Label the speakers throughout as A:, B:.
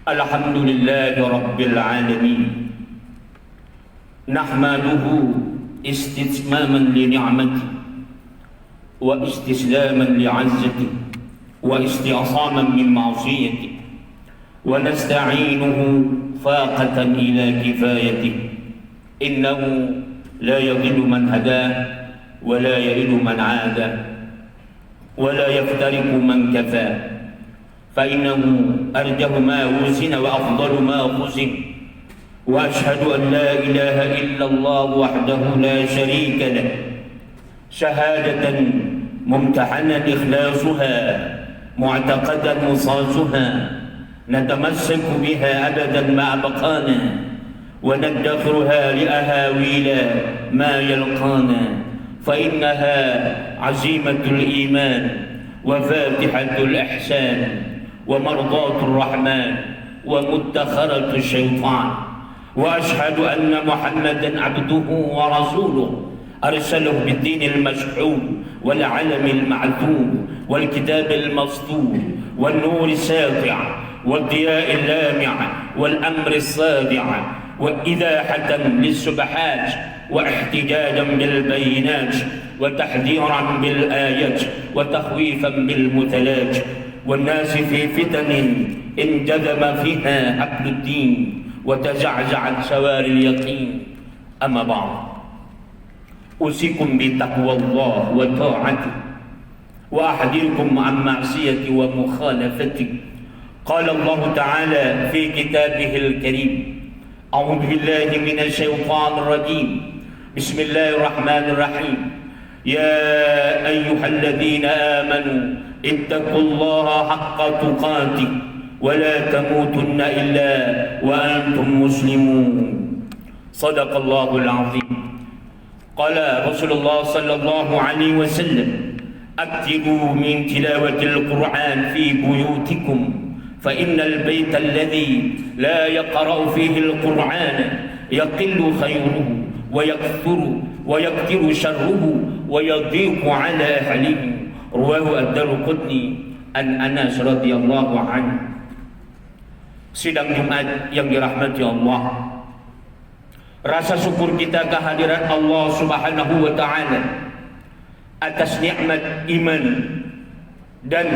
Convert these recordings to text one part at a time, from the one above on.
A: الحمد لله رب العالمين نحمده استتماما لنعمته واستسلاما لعزته واستعصاما من معصيته ونستعينه فاقة إلى كفايته إنه لا يضل من هداه ولا يئل من عاداه ولا يفترق من كفاه فإنه أرجه ما وزن وأفضل ما خزن وأشهد أن لا إله إلا الله وحده لا شريك له شهادة ممتحنا إخلاصها معتقدا مصاصها نتمسك بها أبدا مع بقانا وندخرها لأهاويل ما يلقانا فإنها عزيمة الإيمان وفاتحة الإحسان ومرضاة الرحمن ومدخرة الشيطان وأشهد أن محمدا عبده ورسوله أرسله بالدين المشحون والعلم المعثوم والكتاب المسطور والنور الساطع والضياء اللامع والأمر الصادع وإذاحة للسبحات واحتجاجا بالبينات وتحذيرا بالآيات وتخويفا بالمثلات والناس في فتن انجذب فيها حبل الدين وتزعزعت سوار اليقين أما بعد أوصيكم بتقوى الله وطاعته وأحذركم عن معصيته ومخالفته قال الله تعالى في كتابه الكريم أعوذ بالله من الشيطان الرجيم بسم الله الرحمن الرحيم يا أيها الذين آمنوا اتقوا الله حق تقاته ولا تموتن إلا وأنتم مسلمون صدق الله العظيم قال رسول الله صلى الله عليه وسلم أكتبوا من تلاوة القرآن في بيوتكم فإن البيت الذي لا يقرأ فيه القرآن يقل خيره ويكثر شره ويضيق على أهله رواه الدارقطني an Anas radhiyallahu anhu. Sidang Jumat yang dirahmati Allah, rasa syukur kita kehadiran Allah Subhanahu wa taala atas nikmat iman dan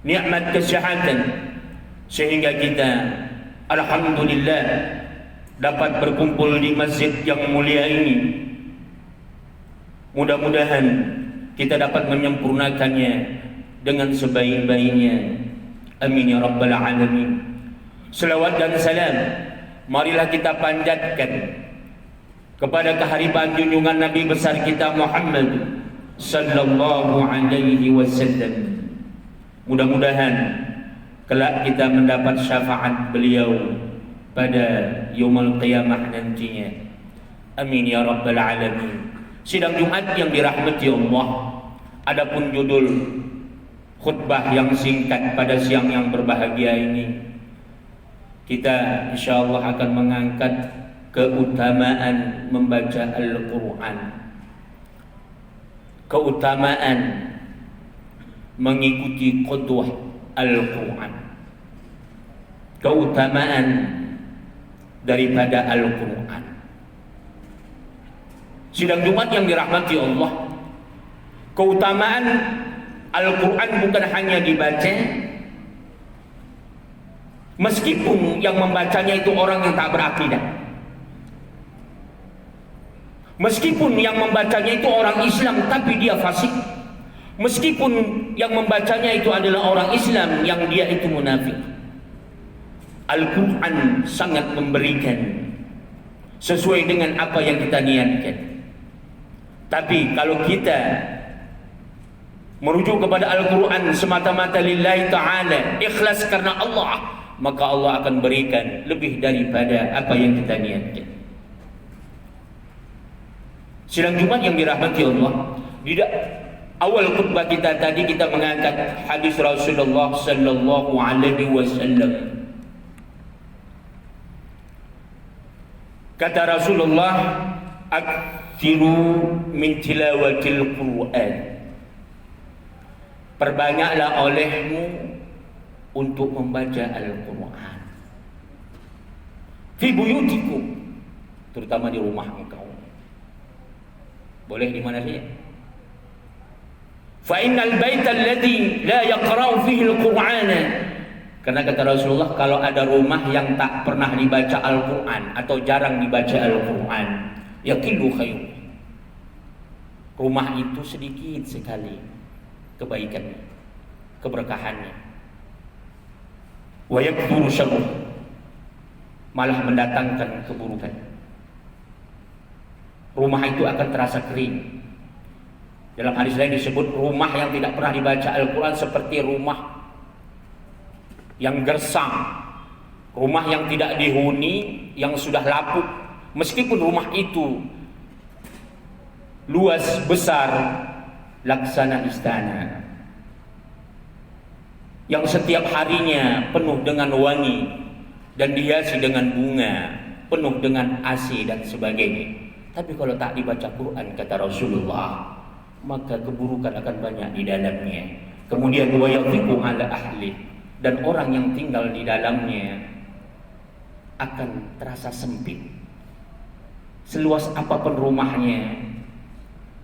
A: nikmat kesehatan sehingga kita alhamdulillah dapat berkumpul di masjid yang mulia ini. Mudah-mudahan kita dapat menyempurnakannya dengan sebaik-baiknya. Amin ya rabbal alamin. Selawat dan salam marilah kita panjatkan kepada kehadiran junjungan Nabi besar kita Muhammad sallallahu alaihi wasallam. Mudah-mudahan kelak kita mendapat syafaat beliau pada yaumul qiyamah nantinya. Amin ya rabbal alamin. Sidang Jumat yang dirahmati Allah, adapun judul khutbah yang singkat pada siang yang berbahagia ini, kita insyaallah akan mengangkat keutamaan membaca Al-Quran, keutamaan mengikuti qudwah Al-Quran, keutamaan daripada Al-Quran. Sidang Jumat yang dirahmati Allah, keutamaan Al-Quran bukan hanya dibaca, meskipun yang membacanya itu orang yang tak berakidah, meskipun yang membacanya itu orang Islam tapi dia fasik, meskipun yang membacanya itu adalah orang Islam yang dia itu munafik, Al-Quran sangat memberikan sesuai dengan apa yang kita niatkan. Tapi kalau kita merujuk kepada Al-Quran semata-mata lillahi ta'ala, ikhlas karena Allah, maka Allah akan berikan lebih daripada apa yang kita niatkan. Sidang Jumat yang dirahmati Allah, di awal khutbah kita tadi kita mengangkat hadis Rasulullah sallallahu alaihi wasallam. Kata Rasulullah, aktsiru min tilawatil Quran. Perbanyaklah olehmu untuk membaca Al-Quran fi buyutikum, terutama di rumah engkau. Boleh di mana saja. Fa innal baita alladhi la yaqra'u fihi al-Qur'ana, karena kata Rasulullah, kalau ada rumah yang tak pernah dibaca Al-Quran atau jarang dibaca Al-Quran, yaqilu khairu, rumah itu sedikit sekali kebaikannya, keberkahannya. Wa yakthuru syarruh, malah mendatangkan keburukan. Rumah itu akan terasa kering. Dalam hadis lain disebut rumah yang tidak pernah dibaca Al-Quran seperti rumah yang gersang, rumah yang tidak dihuni, yang sudah lapuk. Meskipun rumah itu luas besar, laksana istana, yang setiap harinya penuh dengan wangi dan dihiasi dengan bunga, penuh dengan AC dan sebagainya. Tapi kalau tak dibaca Quran, kata Rasulullah, maka keburukan akan banyak di dalamnya. Kemudian wa yaqiqu ala ahli, dan orang yang tinggal di dalamnya akan terasa sempit. Seluas apapun rumahnya,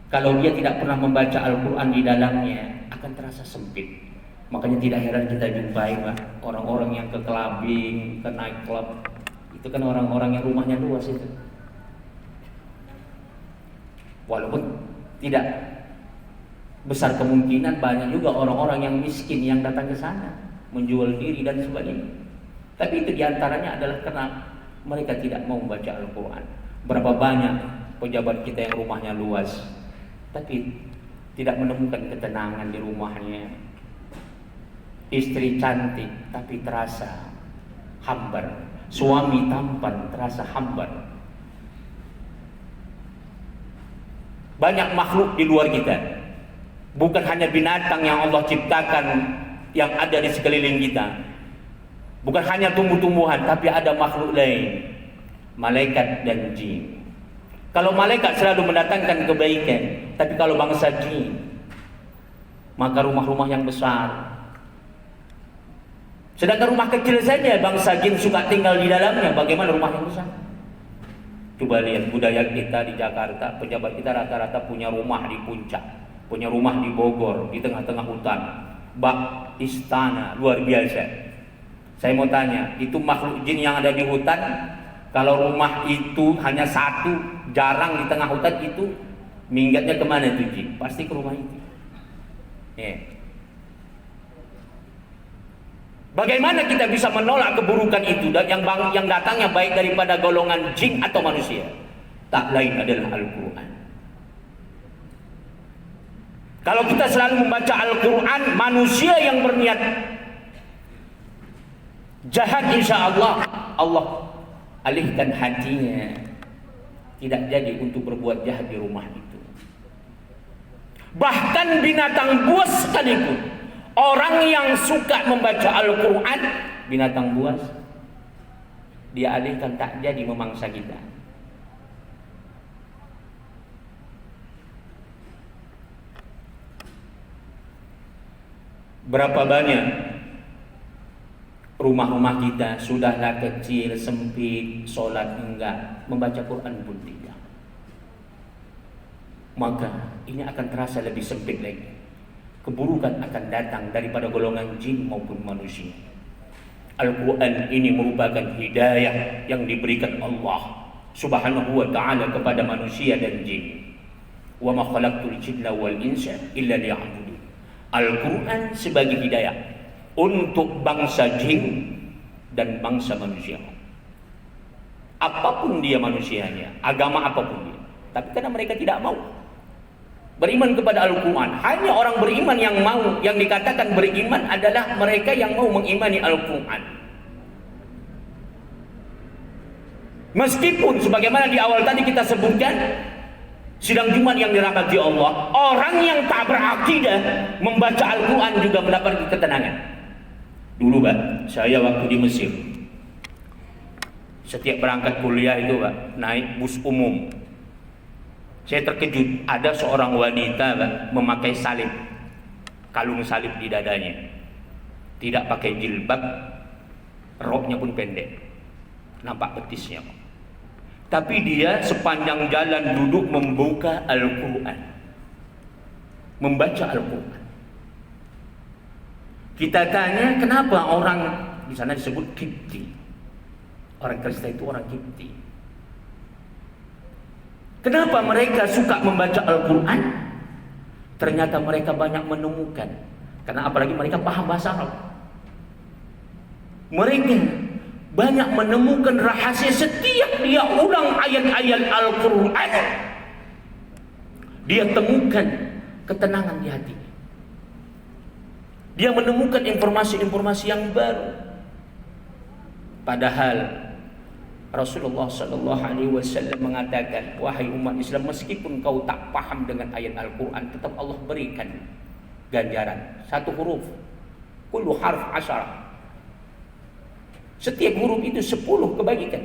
A: kalau dia tidak pernah membaca Al-Quran di dalamnya, akan terasa sempit. Makanya tidak heran kita jumpai orang-orang yang ke clubbing, ke night club, itu kan orang-orang yang rumahnya luas itu. Walaupun tidak besar kemungkinan, banyak juga orang-orang yang miskin yang datang ke sana menjual diri dan sebagainya. Tapi itu diantaranya adalah karena mereka tidak mau membaca Al-Quran. Berapa banyak pejabat kita yang rumahnya luas, tapi tidak menemukan ketenangan di rumahnya. Istri cantik tapi terasa hambar, suami tampan terasa hambar. Banyak makhluk di luar kita, bukan hanya binatang yang Allah ciptakan yang ada di sekeliling kita, bukan hanya tumbuh-tumbuhan, tapi ada makhluk lain, malaikat dan jin. Kalau malaikat selalu mendatangkan kebaikan, tapi kalau bangsa jin, maka rumah-rumah yang besar. Sedangkan rumah kecil saja bangsa jin suka tinggal di dalamnya, bagaimana rumah yang besar? Coba lihat budaya kita di Jakarta, pejabat kita rata-rata punya rumah di puncak, punya rumah di Bogor, di tengah-tengah hutan, bak istana luar biasa. Saya mau tanya, itu makhluk jin yang ada di hutan, kalau rumah itu hanya satu, jarang di tengah hutan, itu minggatnya kemana itu jin? Pasti ke rumah itu. Bagaimana kita bisa menolak keburukan itu dan yang datangnya baik daripada golongan jin atau manusia? Tak lain adalah Al-Quran. Kalau kita selalu membaca Al-Quran, manusia yang berniat jahat, insya Allah, Allah alihkan hatinya, tidak jadi untuk berbuat jahat di rumah itu. Bahkan binatang buas sekalipun, orang yang suka membaca Al-Quran, binatang buas, dia alihkan tak jadi memangsa kita. Berapa banyak rumah-rumah kita sudahlah kecil, sempit, sholat enggak, membaca Quran pun tidak. Maka ini akan terasa lebih sempit lagi. Keburukan akan datang daripada golongan jin maupun manusia. Al-Quran ini merupakan hidayah yang diberikan Allah Subhanahu wa ta'ala kepada manusia dan jin. Wa ma khalaqtul jinna wal insa illa liya'budun. Al-Quran sebagai hidayah untuk bangsa jin dan bangsa manusia. Apapun dia manusianya, agama apapun dia. Tapi karena mereka tidak mau beriman kepada Al-Quran. Hanya orang beriman yang mau, yang dikatakan beriman adalah mereka yang mau mengimani Al-Quran. Meskipun sebagaimana di awal tadi kita sebutkan, sidang Jumat yang dirahmati Allah, orang yang tak berakidah membaca Al-Quran juga mendapat ketenangan. Dulu Pak, saya waktu di Mesir, setiap berangkat kuliah itu Pak, naik bus umum. Saya terkejut, ada seorang wanita Pak, memakai salib, kalung salib di dadanya. tidak pakai jilbab, roknya pun pendek, nampak betisnya. Tapi dia sepanjang jalan duduk membuka Al-Quran, membaca Al-Quran. Kita tanya kenapa orang di sana disebut Kipti, orang Kristen itu orang Kipti. Kenapa mereka suka membaca Al-Quran? Ternyata mereka banyak menemukan, karena apalagi mereka paham bahasa Arab. Mereka banyak menemukan rahasia setiap dia ulang ayat-ayat Al-Quran. Dia temukan ketenangan di hati. Dia menemukan informasi-informasi yang baru. Padahal Rasulullah Sallallahu Alaihi Wasallam mengatakan, wahai umat Islam, meskipun kau tak paham dengan ayat Al-Quran, tetap Allah berikan ganjaran. Satu huruf, kullu harf asyarah. Setiap huruf itu 10 kebajikan.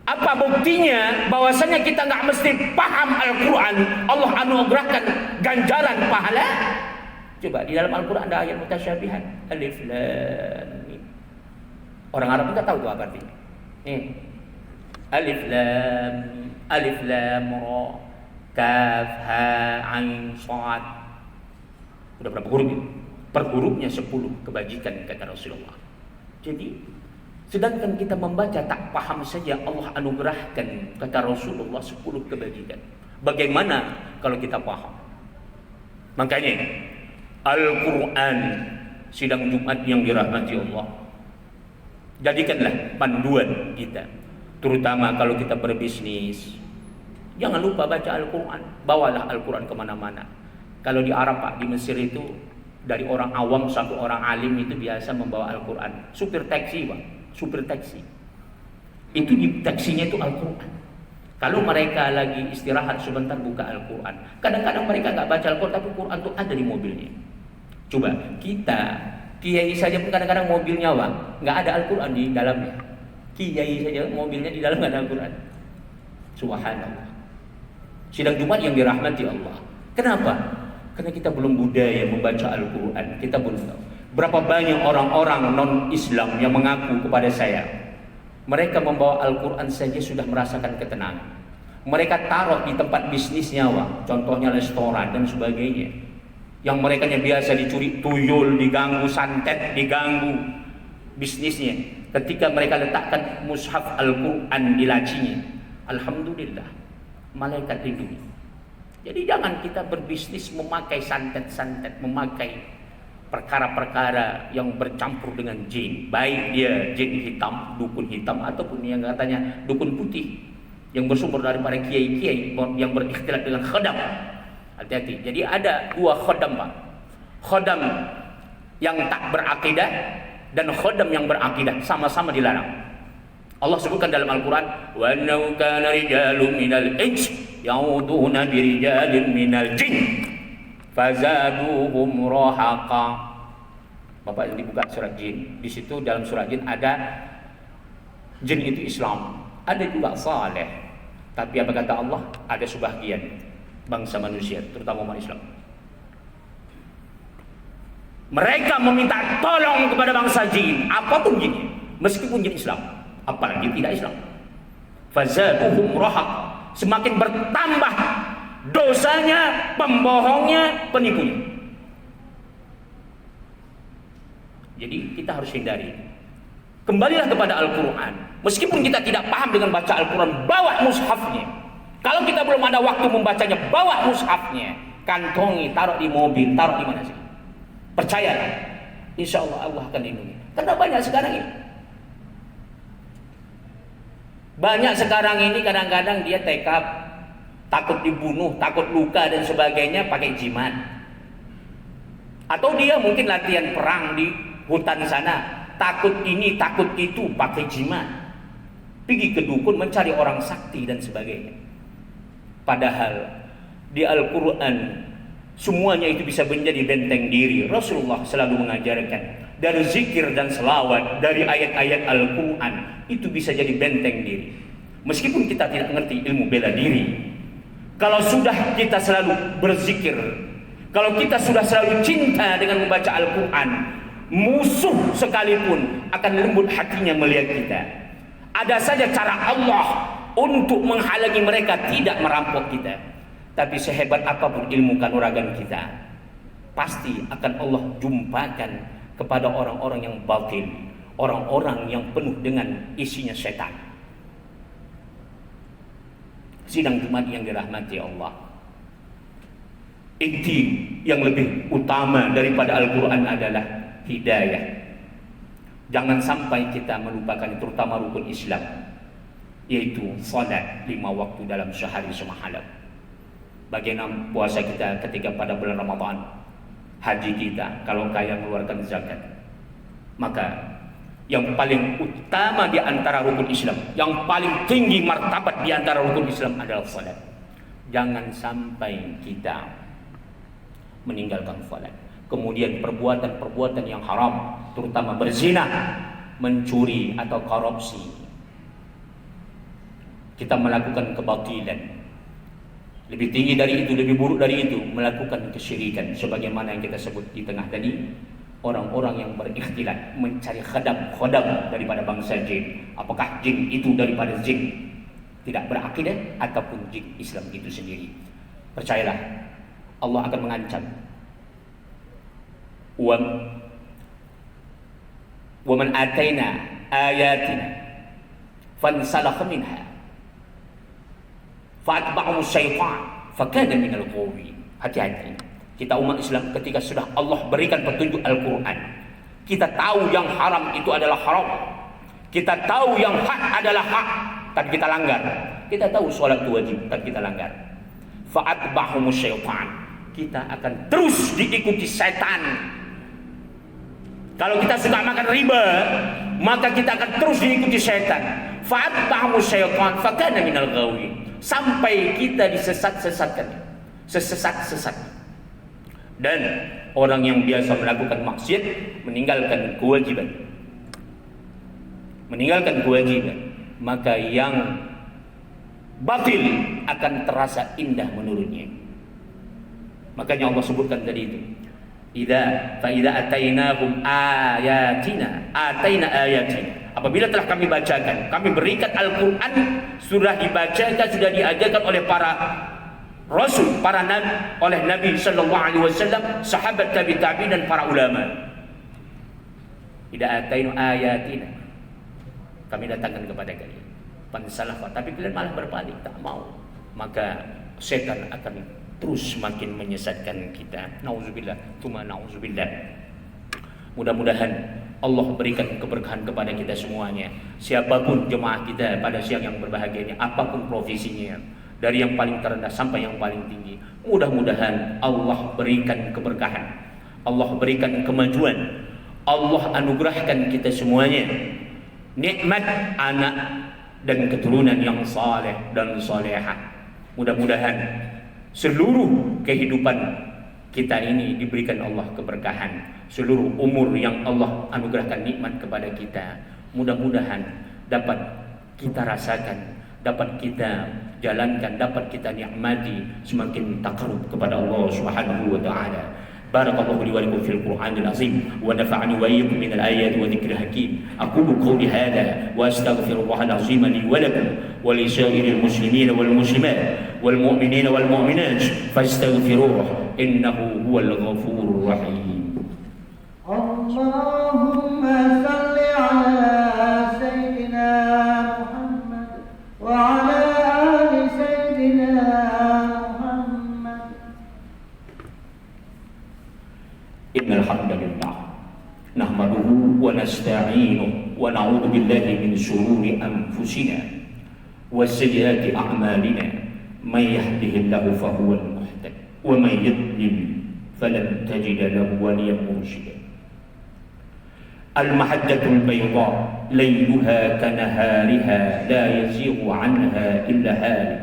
A: Apa buktinya bahwasanya kita nggak mesti paham Al-Quran, Allah anugerahkan ganjaran pahala? Coba di dalam Al-Quran ada ayat mutasyabihat, alif lam mim. Orang Arab kita tahu itu apa artinya. Nih, alif lam ra, kaf ha ain shad. Udah berapa huruf itu? Per hurufnya 10 kebajikan kata Rasulullah. Jadi sedangkan kita membaca tak paham saja Allah anugerahkan kata Rasulullah 10 kebajikan. Bagaimana kalau kita paham? Makanya Al-Quran sidang Jumat yang dirahmati Allah, jadikanlah panduan kita, terutama kalau kita berbisnis. Jangan lupa baca Al-Quran, bawalah Al-Quran kemana-mana. Kalau di Arab Pak, di Mesir itu dari orang awam sampai orang alim itu biasa membawa Al-Quran. Supir taksi Pak, supir taksi itu di taksinya itu Al-Quran. Kalau mereka lagi istirahat sebentar buka Al-Quran. Kadang-kadang mereka nggak baca Al-Quran, tapi Quran itu ada di mobilnya. Coba kita kiai saja pun kadang-kadang mobilnya Pak, nggak ada Al-Quran di dalamnya. Kiai saja mobilnya di dalam nggak ada Al-Quran. Subhanallah. Sidang Jumat yang dirahmati Allah. Kenapa? Karena kita belum budaya membaca Al-Quran. Kita belum tahu. Berapa banyak orang-orang non-Islam yang mengaku kepada saya, mereka membawa Al-Quran saja sudah merasakan ketenangan. Mereka taruh di tempat bisnisnya, Wak. Contohnya restoran dan sebagainya. Yang mereka biasa dicuri tuyul, diganggu santet, diganggu bisnisnya. Ketika mereka letakkan mushaf Al-Quran di lacinya, alhamdulillah, malaikat lindungi. Jadi jangan kita berbisnis memakai santet-santet, memakai perkara-perkara yang bercampur dengan jin. Baik dia jin hitam, dukun hitam, ataupun yang katanya dukun putih, yang bersumber daripada kiai-kiai yang berikhtilat dengan khadam. Hati-hati. Jadi ada dua khadam Pak. Khadam yang tak berakidah dan khadam yang berakidah, sama-sama dilarang. Allah sebutkan dalam Al-Quran, wa annahu kana rijalun minal ins ya'uduna birijalin minal jin fazaduhum rahaqa. Bapak yang dibuka surat jin, di situ dalam surat jin ada jin itu Islam, ada juga saleh. Tapi apa kata Allah? Ada sebahagian bangsa manusia, terutama umat Islam, mereka meminta tolong kepada bangsa jin, apapun jinnya, meskipun jin Islam, apalagi tidak Islam. Fazaduhum rahaqa, semakin bertambah dosanya, pembohongnya, penipunya. Jadi kita harus hindari. Kembalilah kepada Al-Quran. Meskipun kita tidak paham dengan baca Al-Quran, bawa mushafnya. Kalau kita belum ada waktu membacanya, bawa mushafnya, kantongi, taruh di mobil, taruh di mana sih. Percayalah, insya Allah Allah akan lindungi. Karena banyak sekarang ini. Banyak sekarang ini kadang-kadang dia tekad, takut dibunuh, takut luka dan sebagainya pakai jimat. Atau dia mungkin latihan perang di hutan sana, takut ini, takut itu pakai jimat. Pergi ke dukun mencari orang sakti dan sebagainya. Padahal di Al-Quran semuanya itu bisa menjadi benteng diri. Rasulullah selalu mengajarkan dari zikir dan selawat, dari ayat-ayat Al-Quran itu bisa jadi benteng diri. Meskipun kita tidak mengerti ilmu bela diri, kalau sudah kita selalu berzikir, Kalau kita sudah selalu cinta dengan membaca Al-Quran, musuh sekalipun akan lembut hatinya melihat kita. Ada saja cara Allah untuk menghalangi mereka tidak merampok kita. Tapi sehebat apapun ilmu kanuragan kita, pasti akan Allah jumpakan kepada orang-orang yang batil, orang-orang yang penuh dengan isinya setan. Sidang Jumat yang dirahmati Allah, inti yang lebih utama daripada Al-Quran adalah hidayah. Jangan sampai kita melupakan terutama rukun Islam, yaitu salat 5 waktu dalam sehari semalam. Bagaimana puasa kita ketika pada bulan Ramadan, haji kita kalau kaya mengeluarkan zakat. Maka yang paling utama di antara rukun Islam, yang paling tinggi martabat di antara rukun Islam adalah salat. Jangan sampai kita meninggalkan salat. Kemudian perbuatan-perbuatan yang haram, terutama berzina, mencuri atau korupsi, kita melakukan kebatilan. Lebih tinggi dari itu, lebih buruk dari itu, melakukan kesyirikan. Sebagaimana yang kita sebut di tengah tadi, orang-orang yang berikhtilat mencari khadam daripada bangsa jin. Apakah jin itu daripada jin tidak berakidah ataupun jin Islam itu sendiri? Percayalah, Allah akan mengancam. Wa man ataina ayatina fansalakha minha fa'atba'ahu syaitan fakana minal ghawin. Hati-hati kita umat Islam ketika sudah Allah berikan petunjuk Al-Quran, kita tahu yang haram itu adalah haram, kita tahu yang hak adalah hak, tapi kita langgar. Kita tahu sholat itu wajib, tapi kita langgar. Fa'atba'ahu syaitan, kita akan terus diikuti setan. Kalau kita suka makan riba, maka kita akan terus diikuti setan. Fa'atba'ahu syaitan fakana minal ghawin, sampai kita disesat-sesatkan, sesat. Dan orang yang biasa melakukan maksiat meninggalkan kewajiban, maka yang batil akan terasa indah menurutnya. Makanya Allah sebutkan tadi itu, idza atainahum ayatina apabila telah kami bacakan, kami berikan Al-Quran, sudah dibacakan, sudah diajarkan oleh para Rasul, para nabi, oleh Nabi sallallahu alaihi wasallam, sahabat tabi'in dan para ulama. Idza atainu ayatina, kami datangkan kepada kalian, fansalafa, tapi kalian malah berbalik, tak mau. Maka setan akan terus semakin menyesatkan kita. Nauzubillah, tsumma nauzubillah. Mudah-mudahan Allah berikan keberkahan kepada kita semuanya. Siapapun jemaah kita pada siang yang berbahagia ini, apapun profesinya, dari yang paling terendah sampai yang paling tinggi, mudah-mudahan Allah berikan keberkahan, Allah berikan kemajuan, Allah anugerahkan kita semuanya nikmat anak dan keturunan yang saleh dan salehah. Mudah-mudahan seluruh kehidupan kita ini diberikan Allah keberkahan, seluruh umur yang Allah anugerahkan nikmat kepada kita, mudah-mudahan dapat kita rasakan, dapat kita jalankan, dapat kita nikmati, semakin takarub kepada Allah Subhanahu wa taala. Barakallahu li wa lakum fil Qur'anil azim wa nafa'ani wa iyyakum min al-ayati wa dhikril hakim. Aqulu qawli hadha wa astaghfirullahal azim li wa lakum wa li sa'iril muslimin wal muslimat wal mu'minin wal mu'minat fastaghfiruhu innahu huwal ghafurur rahim.
B: Allahumma salli ala sayyidina Muhammad wa ala ali sayyidina Muhammad.
A: Innal hamdalillah nahmaduhu wa nasta'inuhu wa na'udzu billahi min shururi anfusina wa sayyiati a'malina. May yahdihillahu fahuwal muhtadi wa may yudlil falan tajida lahu waliyyan mursyida. Al-mahajjatul bayda layluha kanahariha la yazighu anha illa halik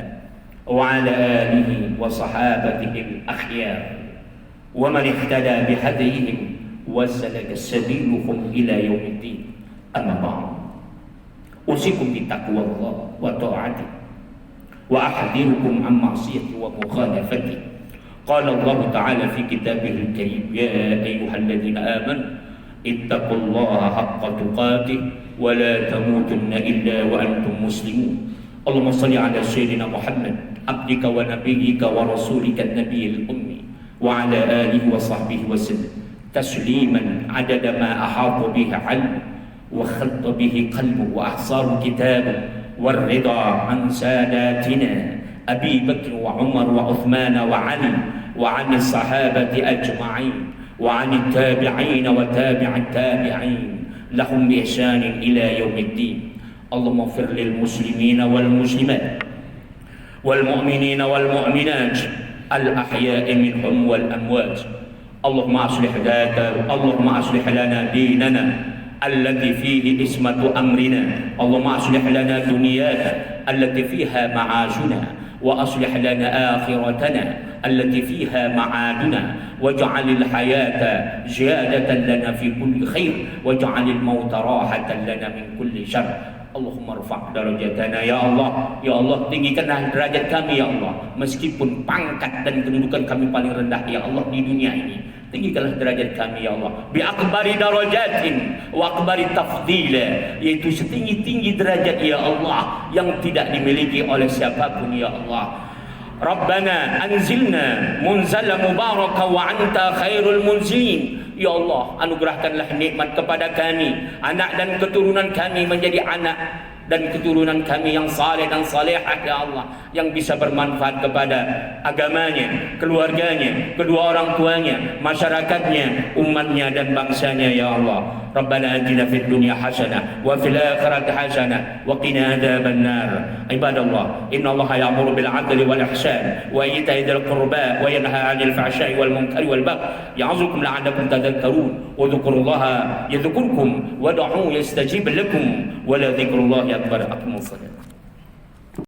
A: wa ala alihi wa sahabatihi al-akhyar wa man ihtada bihadihim wa salaka sabiluhum ila yaumiddin. Amma ba'd, usikum bi taqwallah wa ta'atihi wa ahdirukum an ma'siyati wa mukhalafati. Qala Allah Ta'ala fi kitabihil karim, ya ayyuhalladzina amanu ittaqullaha haqqa tuqatih wa la tamutunna illa wa antum muslimun. Allahumma salli ala sayyidina Muhammad abdika wa nabiyyika wa rasulika an-nabiyil ummi wa ala alihi wa sahbihi wa sallam tasliman adada ma ahata bihi 'ilmu wa khatta bihi qalbu wa ahsaru kitabu war-ridha an sadatina Abi Bakr wa Umar wa Uthman wa Ali wa 'an as-sahabati ajma'in wa 'an at-tabi'in wa tabi'at tabi'in lahum bi ihsanin ila yaumiddin. Allahumma ighfir lil muslimina wal muslimat wal mu'minina wal mu'minat al ahya'i minhum wal amwat. Allahumma aslih lana dinana الذي فيه اسمة أمرنا. اللهم أصلح لنا دنيانا التي فيها معاشنا وأصلح لنا آخرتنا التي فيها معادنا واجعل الحياة زيادة لنا في كل خير واجعل الموت راحة لنا من كل شر. Allahumma rfa' darajatana ya Allah. Ya Allah, tinggikanlah derajat kami ya Allah, meskipun pangkat dan kedudukan kami paling rendah ya Allah di dunia ini. Tinggikanlah derajat kami ya Allah bi akbari darajatin wa akbari tafdila, yaitu setinggi-tinggi derajat ya Allah yang tidak dimiliki oleh siapapun ya Allah. Rabbana anzilna munzala mubaraka wa anta khairul munzilin. Ya Allah, anugerahkanlah nikmat kepada kami, anak dan keturunan kami menjadi anak dan keturunan kami yang saleh dan salehah ya Allah, yang bisa bermanfaat kepada agamanya, keluarganya, kedua orang tuanya, masyarakatnya, umatnya dan bangsanya ya Allah. Rabbana atina fid dunya hasanah wa fil akhirati hasanah wa qina adzaban nar. Ibadallah, innallaha ya'muru bil 'adli wal ihsan wa ita'i dzil qurba wa yanha 'anil fahsya'i wal munkari wal baghi ya'idzukum la'allakum tadhakkarun wa dhkurullaha yadhkurkum wa ud'uhu yastajib lakum wa la dzikrullahi akbar. Aqimus shalah.